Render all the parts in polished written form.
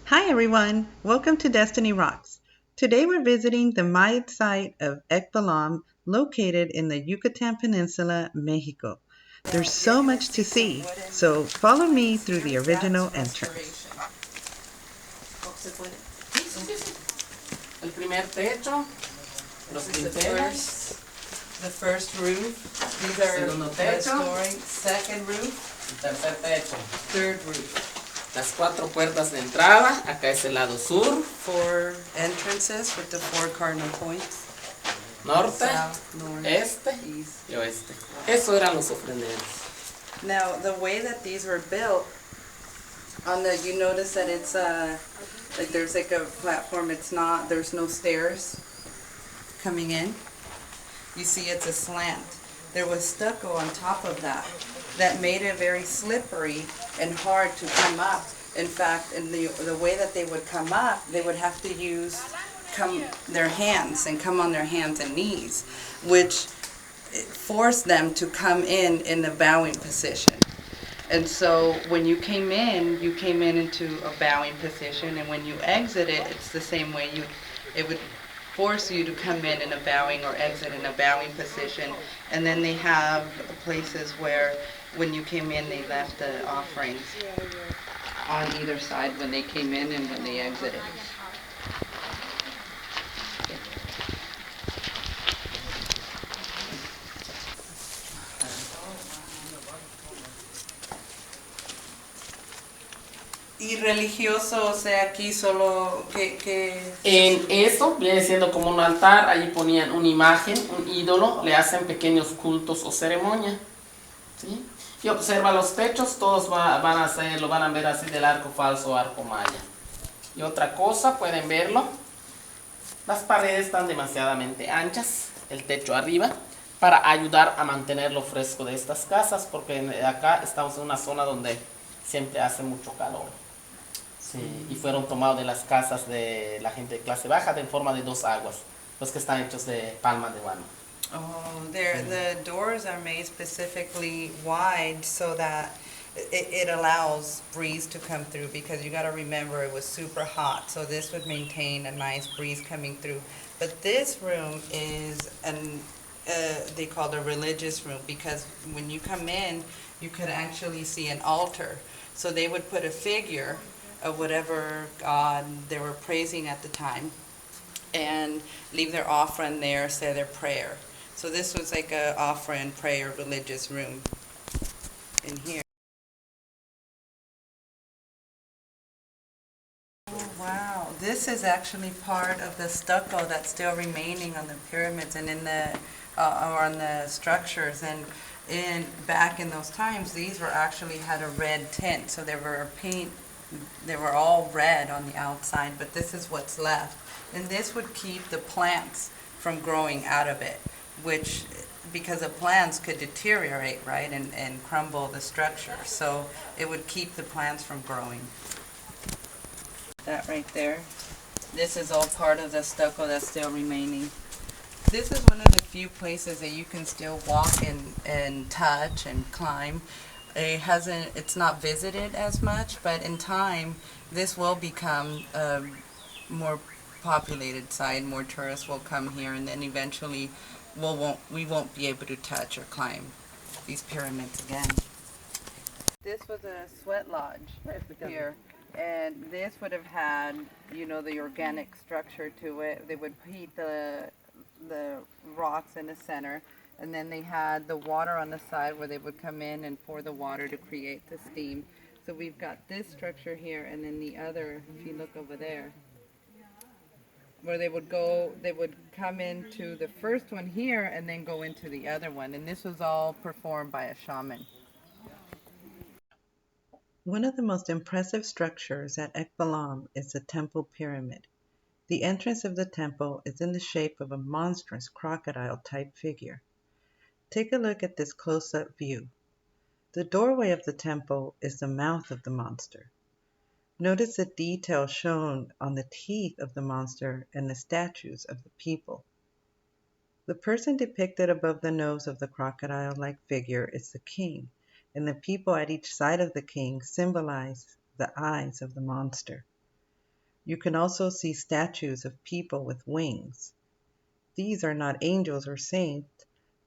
Hi everyone, welcome to Destiny Rocks. Today we're visiting the Mayan site of Balam, located in the Yucatan Peninsula, Mexico. There's so much to see, so follow me through the original entrance. El primer techo, los quinteles, the first roof, these are segundo techo, second roof, tercer techo, third roof. Las cuatro puertas de entrada, acá es el lado sur, four entrances with the four cardinal points. Norte, south, north, este east, y oeste. Eso eran los ofrenderos. Now, the way that these were built, you notice that it's like there's like a platform, there's no stairs coming in. You see it's a slant. There was stucco on top of that made it very slippery and hard to come up. In fact, in the way that they would come up, they would have to their hands and come on their hands and knees, which forced them to come in a bowing position. And so when you came in into a bowing position, and when you exit it, it's the same way. It would force you to come in a bowing or exit in a bowing position. And then they have places where when you came in, they left the offerings on either side when they came in and when they exited. Y religioso, o sea, aquí solo que... En eso viene siendo como un altar, allí ponían una imagen, un ídolo, le hacen pequeños cultos o ceremonia. ¿Sí? Y observa los techos, todos lo van a ver así del arco falso o arco maya. Y otra cosa, pueden verlo, las paredes están demasiadamente anchas, el techo arriba, para ayudar a mantenerlo fresco de estas casas, porque acá estamos en una zona donde siempre hace mucho calor. Sí, y fueron tomados de las casas de la gente de clase baja de forma de dos aguas, los que están hechos de palma de mano. Oh, the doors are made specifically wide so that it allows breeze to come through, because you got to remember it was super hot, so this would maintain a nice breeze coming through. But this room is they call it a religious room, because when you come in, you could actually see an altar. So they would put a figure of whatever God they were praising at the time and leave their offering there, say their prayer. So this was like a offering, prayer, religious room in here. Oh, wow, this is actually part of the stucco that's still remaining on the pyramids and in the or on the structures. And back in those times, these were actually had a red tint, so they were all red on the outside, but this is what's left. And this would keep the plants from growing out of it, which, because the plants could deteriorate, right, and crumble the structure. So it would keep the plants from growing. That right there, this is all part of the stucco that's still remaining. This is one of the few places that you can still walk and touch and climb. It's not visited as much, but in time, this will become a more populated site. More tourists will come here, and then eventually we won't be able to touch or climb these pyramids again. This was a sweat lodge here, and this would have had, the organic structure to it. They would heat the rocks in the center, and then they had the water on the side where they would come in and pour the water to create the steam. So we've got this structure here, and then the other, if you look over there, where they would come into the first one here and then go into the other one. And this was all performed by a shaman. One of the most impressive structures at Ekbalam is the Temple Pyramid. The entrance of the temple is in the shape of a monstrous crocodile-type figure. Take a look at this close-up view. The doorway of the temple is the mouth of the monster. Notice the detail shown on the teeth of the monster and the statues of the people. The person depicted above the nose of the crocodile-like figure is the king, and the people at each side of the king symbolize the eyes of the monster. You can also see statues of people with wings. These are not angels or saints.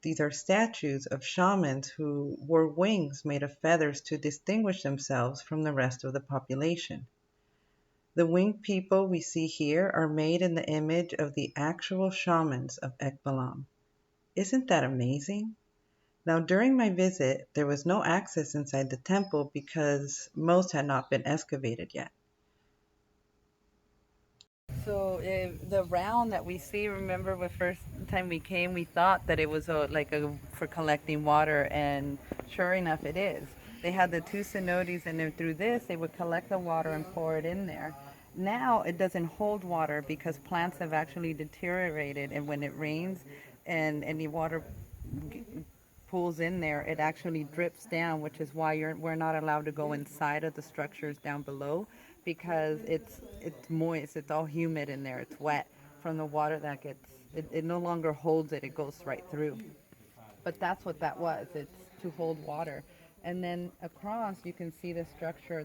These are statues of shamans who wore wings made of feathers to distinguish themselves from the rest of the population. The winged people we see here are made in the image of the actual shamans of Ekbalam. Isn't that amazing? Now, during my visit, there was no access inside the temple because most had not been excavated yet. So the round that we see, remember the first time we came, we thought that it was for collecting water, and sure enough it is. They had the two cenotes, and then through this they would collect the water and pour it in there. Now it doesn't hold water because plants have actually deteriorated, and when it rains and any water pools in there, it actually drips down, which is why we're not allowed to go inside of the structures down below because it's moist, it's all humid in there, it's wet from the water that it no longer holds it, it goes right through. But that's what that was. It's to hold water. And then across you can see the structure.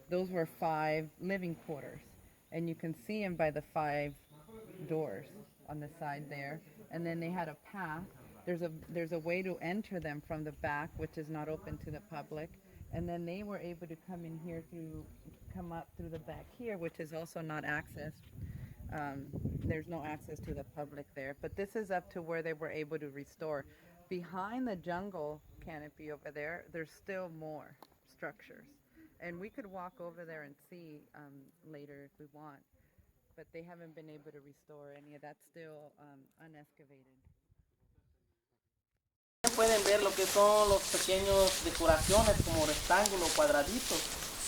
Those were 5 living quarters, and you can see them by the 5 doors on the side there. And then they had a path. There's a way to enter them from the back, which is not open to the public. And then they were able to come up through the back here, which is also not accessed. There's no access to the public there. But this is up to where they were able to restore. Behind the jungle canopy over there, there's still more structures. And we could walk over there and see later if we want. But they haven't been able to restore any of that, still unexcavated. Pueden ver lo que son los pequeños decoraciones como rectángulos, cuadraditos.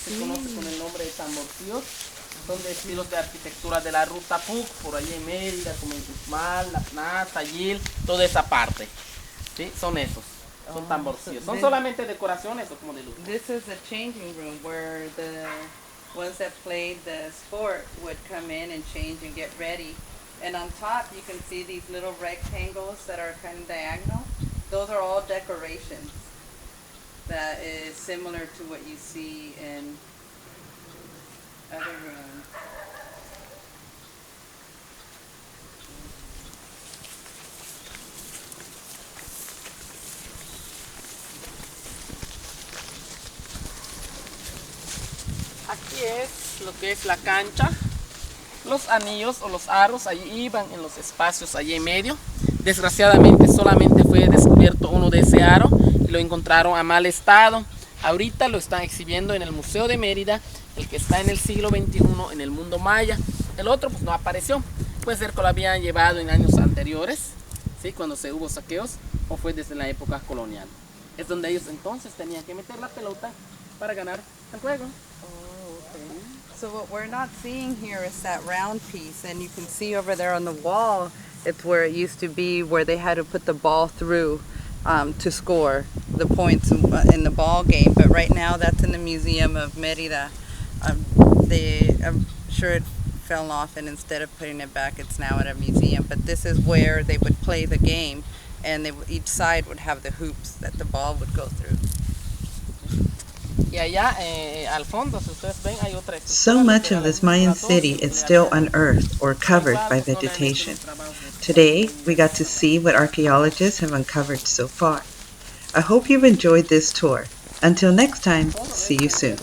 Se conoce con el nombre de tamborcillos. Son de estilos de arquitectura de la ruta PUC, por allí en Mérida, como en Tuxmal, Lapná, Sayil, toda esa parte. ¿Sí? Son esos. Son tamborcillos. Son solamente decoraciones o como de luz. This is the changing room where the ones that played the sport would come in and change and get ready. And on top you can see these little rectangles that are kind of diagonal. Those are all decorations. That is similar to what you see in other rooms. Aquí es lo que es la cancha. Los anillos o los aros allí iban en los espacios allí en medio. Desgraciadamente solamente fue descubierto uno de ese aro y lo encontraron a mal estado. Ahorita lo están exhibiendo en el Museo de Mérida, el que está en el siglo XXI en el mundo maya. El otro pues no apareció. Puede ser que lo habían llevado en años anteriores, ¿sí? Cuando se hubo saqueos, o fue desde la época colonial. Es donde ellos entonces tenían que meter la pelota para ganar el juego. So what we're not seeing here is that round piece, and you can see over there on the wall, it's where it used to be where they had to put the ball through to score the points in the ball game. But right now that's in the Museum of Mérida. I'm sure it fell off, and instead of putting it back, it's now at a museum. But this is where they would play the game, and each side would have the hoops that the ball would go through. Y allá al fondo, si ustedes ven, hay otra estructura. So much of this Mayan city is still unearthed or covered by vegetation. Today, we got to see what archaeologists have uncovered so far. I hope you've enjoyed this tour. Until next time, see you soon.